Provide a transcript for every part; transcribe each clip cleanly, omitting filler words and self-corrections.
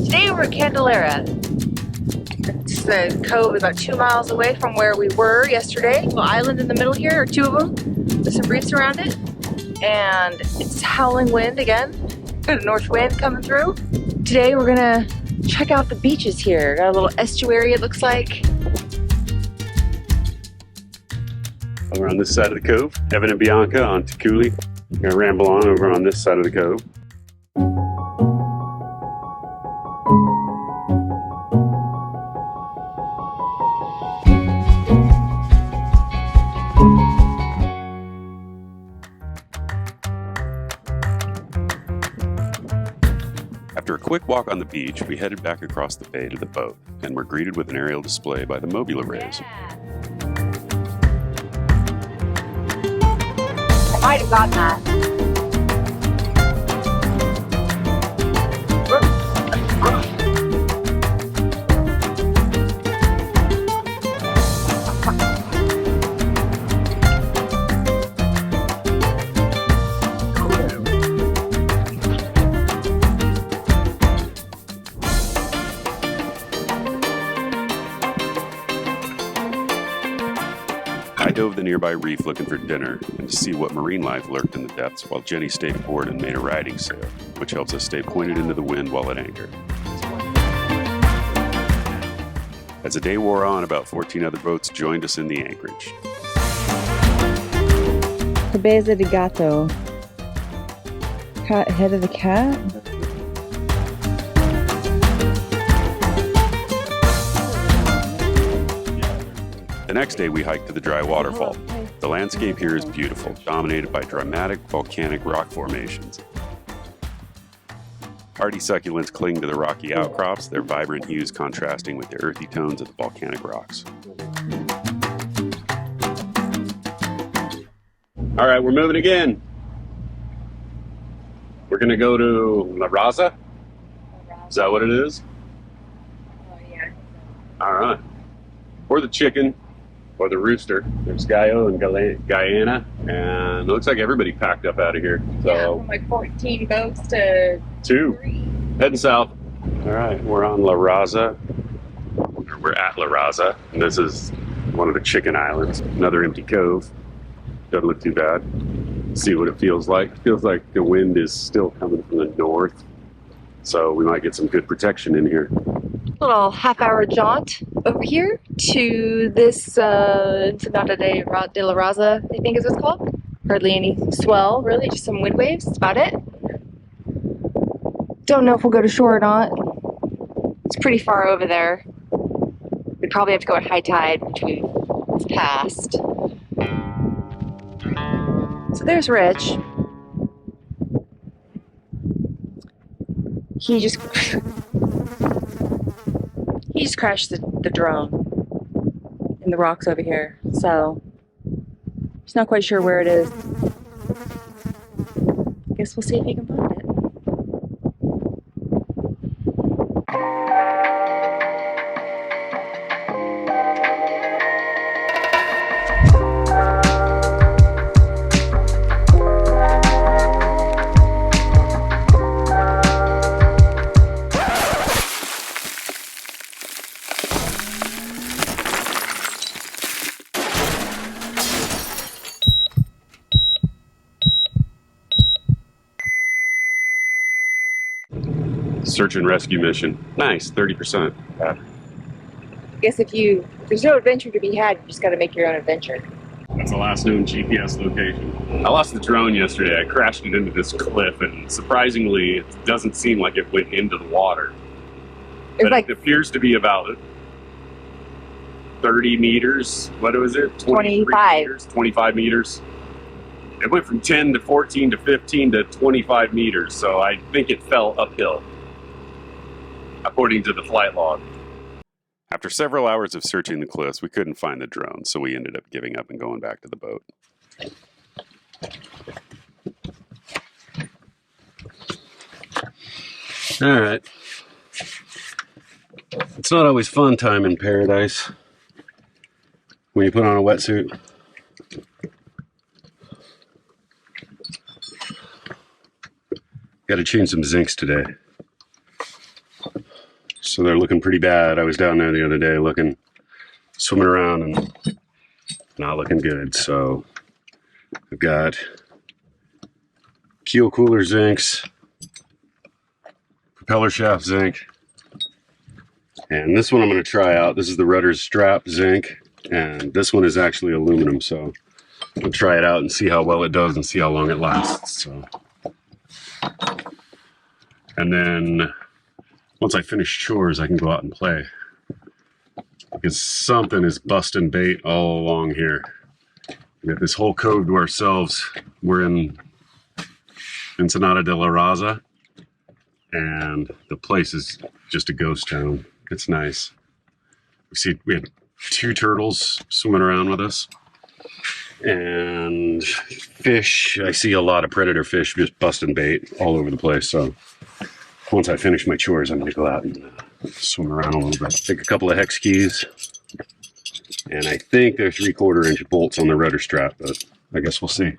Today we're at Candelero. It's the cove about 2 miles away from where we were yesterday. A little island in the middle here, or two of them, with some reefs around it. And it's howling wind again. Got a north wind coming through. Today we're gonna check out the beaches here. Got a little estuary, it looks like. We're on this side of the cove. Evan and Bianca on Tikuli. We're gonna ramble on over on this side of the cove. After a quick walk on the beach, we headed back across the bay to the boat, and were greeted with an aerial display by the Mobula Rays. I might have gotten that. I dove the nearby reef looking for dinner and to see what marine life lurked in the depths, while Jenny stayed aboard and made a riding sail, which helps us stay pointed into the wind while at anchor. As the day wore on, about 14 other boats joined us in the anchorage. Cabeza de gato. Head of the cat? The next day we hiked to the dry waterfall. The landscape here is beautiful, dominated by dramatic volcanic rock formations. Hardy succulents cling to the rocky outcrops, their vibrant hues contrasting with the earthy tones of the volcanic rocks. All right, we're moving again. We're gonna go to Raza. Is that what it is? Oh, yeah. All right. Or the chicken. Or the rooster. There's Gaio and Guyana, and it looks like everybody packed up out of here. So Yeah, from like 14 boats to 2. 3. Heading south. All right, we're on La Raza. We're at La Raza, and this is one of the chicken islands. Another empty cove. Doesn't look too bad. Let's see what it feels like. It feels like the wind is still coming from the north, so we might get some good protection in here. Little half-hour jaunt over here to this Ensenada de la Raza, I think is what it's called. Hardly any swell, really, just some wind waves. That's about it. Don't know if we'll go to shore or not. It's pretty far over there. We'd probably have to go at high tide, which we've passed. So there's Rich. He just crashed the drone in the rocks over here, so he's not quite sure where it is. Guess we'll see if he can find it. Search and rescue mission. Nice, 30%. I guess if there's no adventure to be had, you just gotta make your own adventure. That's the last known GPS location. I lost the drone yesterday. I crashed it into this cliff, and surprisingly, it doesn't seem like it went into the water. But it appears to be about 30 meters. What was it? 25. Meters, 25 meters. It went from 10 to 14 to 15 to 25 meters, so I think it fell uphill, according to the flight log. After several hours of searching the cliffs, we couldn't find the drone, so we ended up giving up and going back to the boat. All right. It's not always fun time in paradise when you put on a wetsuit. Got to change some zincs today. So they're looking pretty bad. I was down there the other day swimming around and not looking good. So I've got keel cooler zincs, propeller shaft zinc, and this one I'm going to try out. This is the rudder strap zinc, and this one is actually aluminum. So I'll try it out and see how well it does and see how long it lasts. So, and then once I finish chores, I can go out and play. Because something is busting bait all along here. We got this whole cove to ourselves. We're in Ensenada de la Raza, and the place is just a ghost town. It's nice. We had 2 turtles swimming around with us, and fish. I see a lot of predator fish just busting bait all over the place. So once I finish my chores, I'm gonna go out and swim around a little bit. Take a couple of hex keys, and I think they're 3/4 inch bolts on the rudder strap, but I guess we'll see.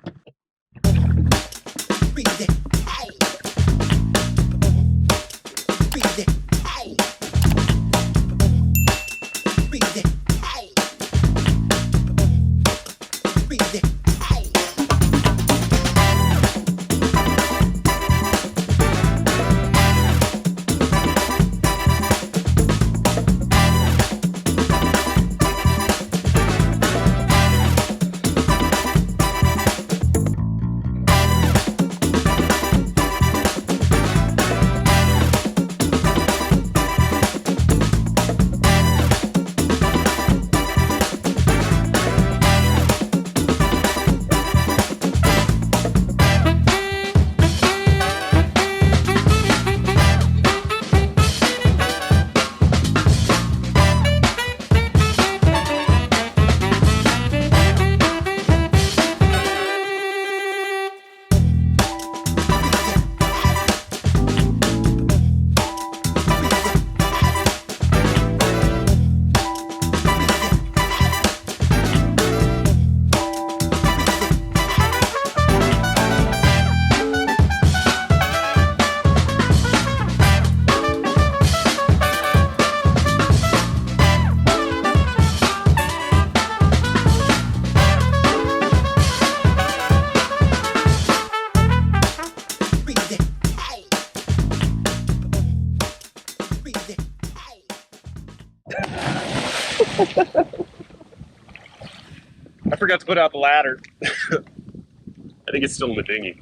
I forgot to put out the ladder. I think it's still in the dinghy.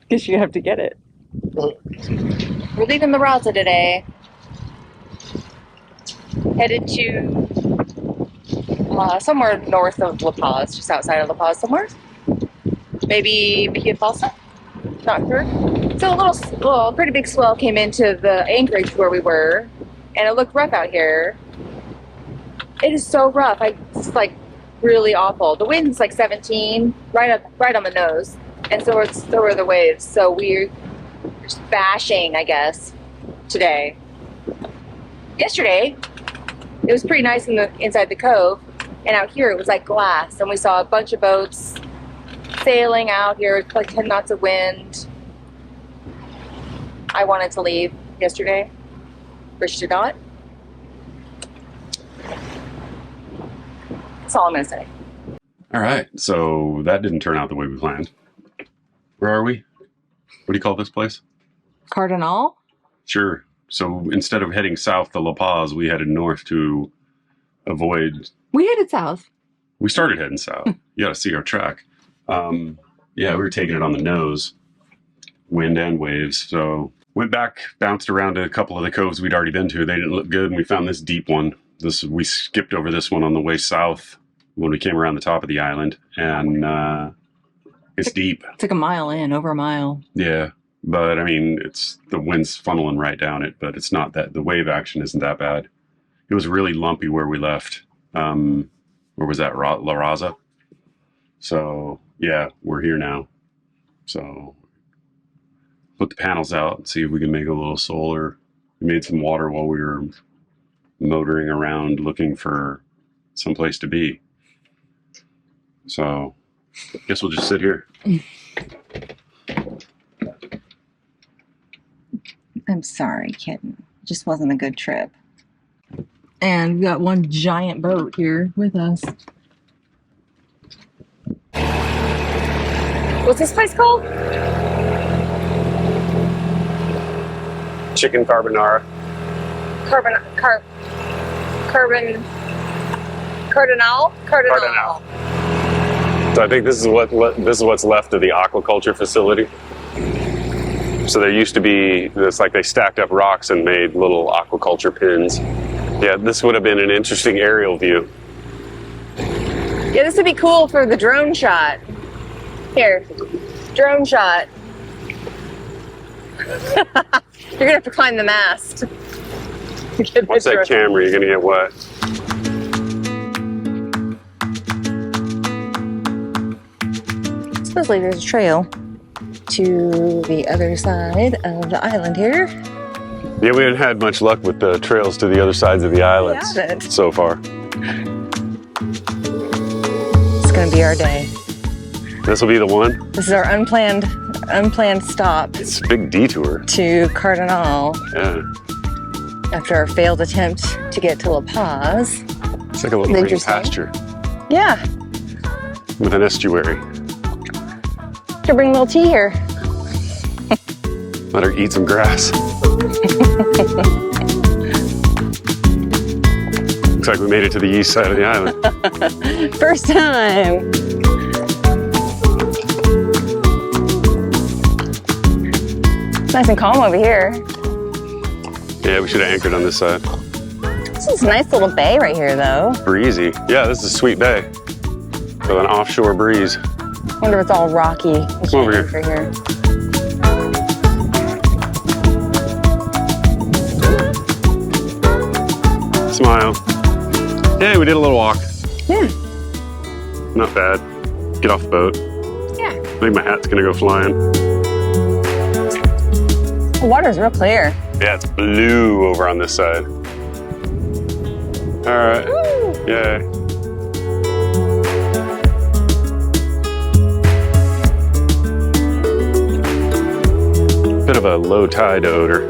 Guess you have to get it. We're leaving the Raza today. Headed to somewhere north of La Paz, just outside of La Paz somewhere. Maybe Bahia Bossa? Not sure. So a pretty big swell came into the anchorage where we were, and it looked rough out here. It is so rough. It's like really awful. The wind's like 17, right on the nose, and so are the waves. So we're just bashing, I guess, today. Yesterday, it was pretty nice inside the cove, and out here it was like glass, and we saw a bunch of boats sailing out here, like 10 knots of wind. I wanted to leave yesterday. Rich did not. That's all I'm going to say. All right, so that didn't turn out the way we planned. Where are we? What do you call this place? Cardonel? Sure. So instead of heading south to La Paz, we headed north to avoid... We headed south. We started heading south. You got to see our track. Yeah, we were taking it on the nose, wind and waves. So went back, bounced around to a couple of the coves we'd already been to. They didn't look good, and we found this deep one. We skipped over this one on the way south when we came around the top of the island, and it's deep. It's like a mile in, over a mile. Yeah, but I mean, the wind's funneling right down it, but it's not that, the wave action isn't that bad. It was really lumpy where we left. Where was that, La Raza? So yeah, we're here now. So put the panels out and see if we can make a little solar. We made some water while we were motoring around looking for some place to be. So I guess we'll just sit here. I'm sorry, kitten. Just wasn't a good trip. And we got one giant boat here with us. What's this place called? Chicken carbonara. Cardonel? Cardonel. So I think this is what's left of the aquaculture facility. So there used to be, it's like they stacked up rocks and made little aquaculture pins. Yeah, this would have been an interesting aerial view. Yeah, this would be cool for the drone shot. Here, drone shot. You're gonna have to climb the mast. Once that camera, you're gonna get wet. Supposedly there's a trail to the other side of the island here. Yeah, we haven't had much luck with the trails to the other sides of the islands so far. It's gonna be our day. This will be the one. This is our unplanned stop It's a big detour. to Cardonel Yeah, after our failed attempt to get to La Paz. it's like a little green Interesting. pasture Yeah, with an estuary. to bring a little tea here. Let her eat some grass. Looks like we made it to the east side of the island. First time. It's nice and calm over here. Yeah, we should have anchored on this side. This is a nice little bay right here, though. Breezy. Yeah, this is a sweet bay with an offshore breeze. Wonder if it's all rocky. Come over here. Over here. Smile. Hey, we did a little walk. Yeah. Not bad. Get off the boat. Yeah. I think my hat's gonna go flying. The water's real clear. Yeah, it's blue over on this side. All right. Woo. Yay. Bit of a low tide odor.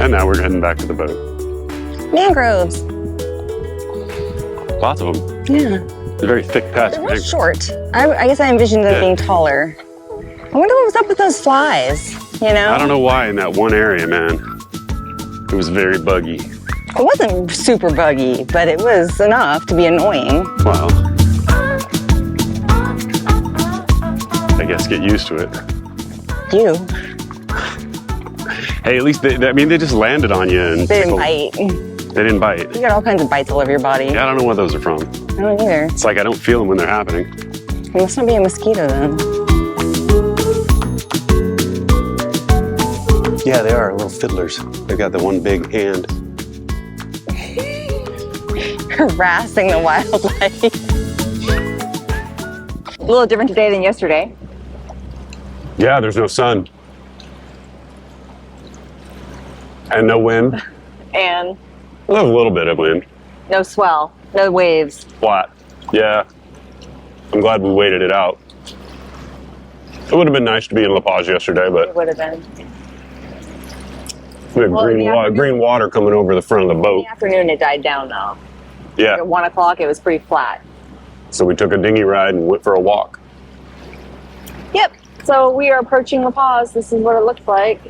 And now we're heading back to the boat. Mangroves. Lots of them. Yeah. It's a very thick patch. They're real short. I guess I envisioned them being taller. I wonder what was up with those flies, you know? I don't know why in that one area, man. It was very buggy. It wasn't super buggy, but it was enough to be annoying. Well, I guess get used to it. You. Hey, at least they just landed on you and They didn't tickled. bite. They didn't bite. You got all kinds of bites all over your body. Yeah, I don't know where those are from. I don't either. It's like I don't feel them when they're happening. It must not be a mosquito then. Yeah, they are little fiddlers. They've got the one big hand. Harassing the wildlife. A little different today than yesterday. Yeah, there's no sun. And no wind. And A little bit of wind. no swell, no waves. Flat. Yeah. I'm glad we waited it out. It would have been nice to be in La Paz yesterday, but It would have been. we had Well, in the afternoon- green water coming over the front of the In boat. the afternoon, it died down though. Yeah. At 1 o'clock, it was pretty flat. So we took a dinghy ride and went for a walk. Yep. So we are approaching La Paz. This is what it looks like.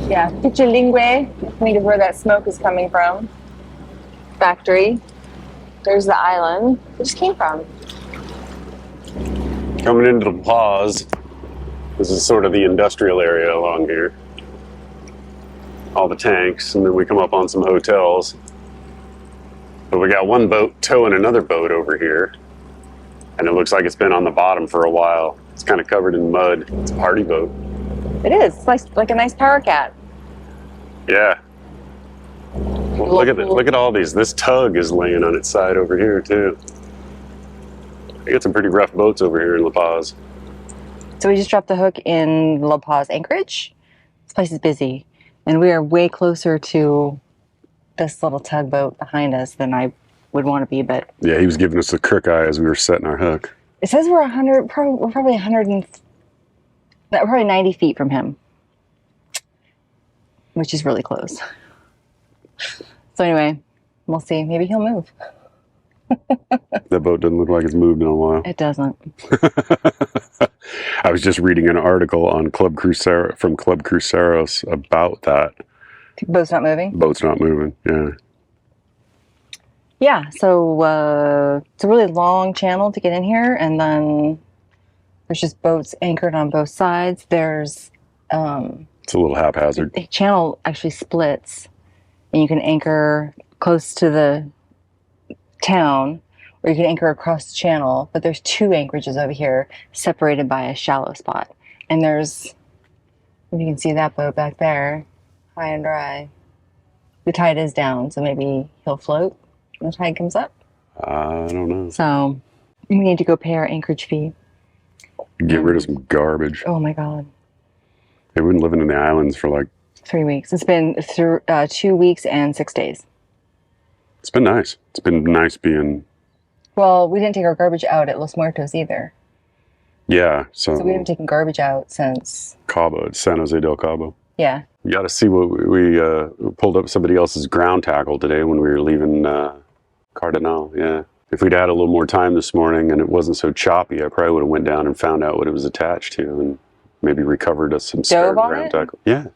Yeah, Pichilingue. I think is where that smoke is coming from. Factory. There's the island. It just came from. Coming into La Paz, this is sort of the industrial area along here. All the tanks, and then we come up on some hotels. But we got one boat towing another boat over here. And it looks like it's been on the bottom for a while. It's kind of covered in mud. It's a party boat. It is. It's like a nice power cat. Yeah. Well, look at all these. This tug is laying on its side over here too. We got some pretty rough boats over here in La Paz. So we just dropped the hook in La Paz Anchorage. This place is busy. And we are way closer to this little tugboat behind us than I would want to be, but Yeah, he was giving us the crook eye as we were setting our hook. it says we're probably 100 and Probably 90 feet from him, which is really close. So anyway, we'll see. Maybe he'll move. That boat doesn't look like it's moved in a while. It doesn't. I was just reading an article on Club Cruceros about that. Boat's not moving? Boat's not moving, yeah. Yeah, so it's a really long channel to get in here, and then there's just boats anchored on both sides. There's It's a little haphazard. the channel actually splits, and you can anchor close to the town, or you can anchor across the channel, but there's 2 anchorages over here separated by a shallow spot. And there's, if you can see that boat back there, high and dry. The tide is down, so maybe he'll float when the tide comes up. I don't know. So we need to go pay our anchorage fee. Get rid of some garbage. Oh my God. They've been living in the islands for like... 3 weeks. It's been 2 weeks and 6 days. It's been nice. It's been nice being... Well, we didn't take our garbage out at Los Muertos either. Yeah, so... So we haven't taken garbage out since... Cabo, it's San Jose del Cabo. Yeah. You got to see what we pulled up somebody else's ground tackle today when we were leaving Cardonel. Yeah. If we'd had a little more time this morning and it wasn't so choppy, I probably would have went down and found out what it was attached to and maybe recovered us some spare ground tackle. Yeah.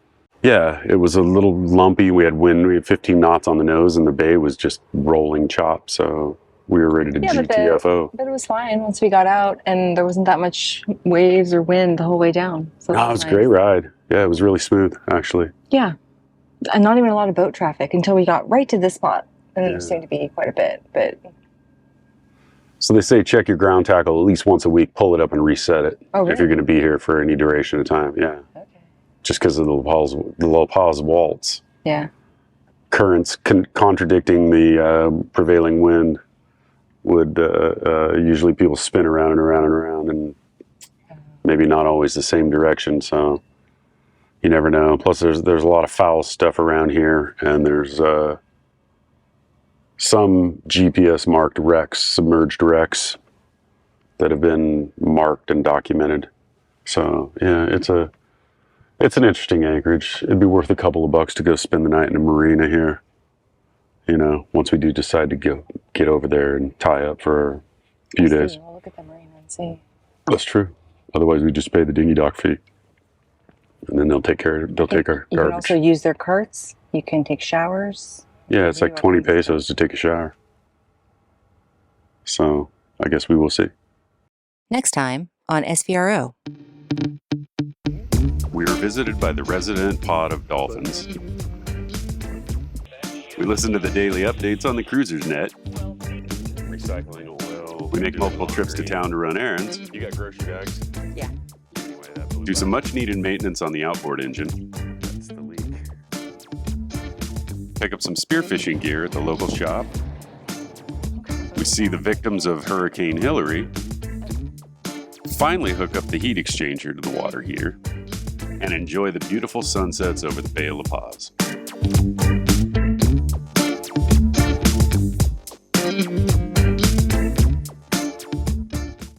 Yeah, it was a little lumpy. We had wind. We had 15 knots on the nose and the bay was just rolling chop. So we were ready to GTFO. But it was fine once we got out and there wasn't that much waves or wind the whole way down. So it was a great ride. Yeah, it was really smooth, actually. Yeah. And not even a lot of boat traffic until we got right to this spot. And there seemed to be quite a bit, but... So they say check your ground tackle at least once a week, pull it up and reset it. Oh, really? If you're going to be here for any duration of time, yeah. Okay. Just because of the La Paz waltz. Yeah. Currents contradicting the prevailing wind would usually people spin around and around and around and maybe not always the same direction, so you never know. Plus there's a lot of foul stuff around here, and there's some GPS marked wrecks, submerged wrecks that have been marked and documented. So yeah, it's an interesting anchorage. It'd be worth a couple of bucks to go spend the night in a marina here. You know, once we do decide to get over there and tie up for a few days. We'll look at the marina and see. That's true. Otherwise, we just pay the dinghy dock fee, and then they'll take our garbage. You can also use their carts. You can take showers. Yeah, it's like 20 pesos to take a shower. So I guess we will see. Next time on SVRO. We were visited by the resident pod of dolphins. We listen to the daily updates on the cruiser's net. Recycling oil. We make multiple trips to town to run errands. You got grocery bags? Yeah. Do some much needed maintenance on the outboard engine. That's the leak. Pick up some spearfishing gear at the local shop. We see the victims of Hurricane Hillary. Finally hook up the heat exchanger to the water heater. And enjoy the beautiful sunsets over the Bay of La Paz.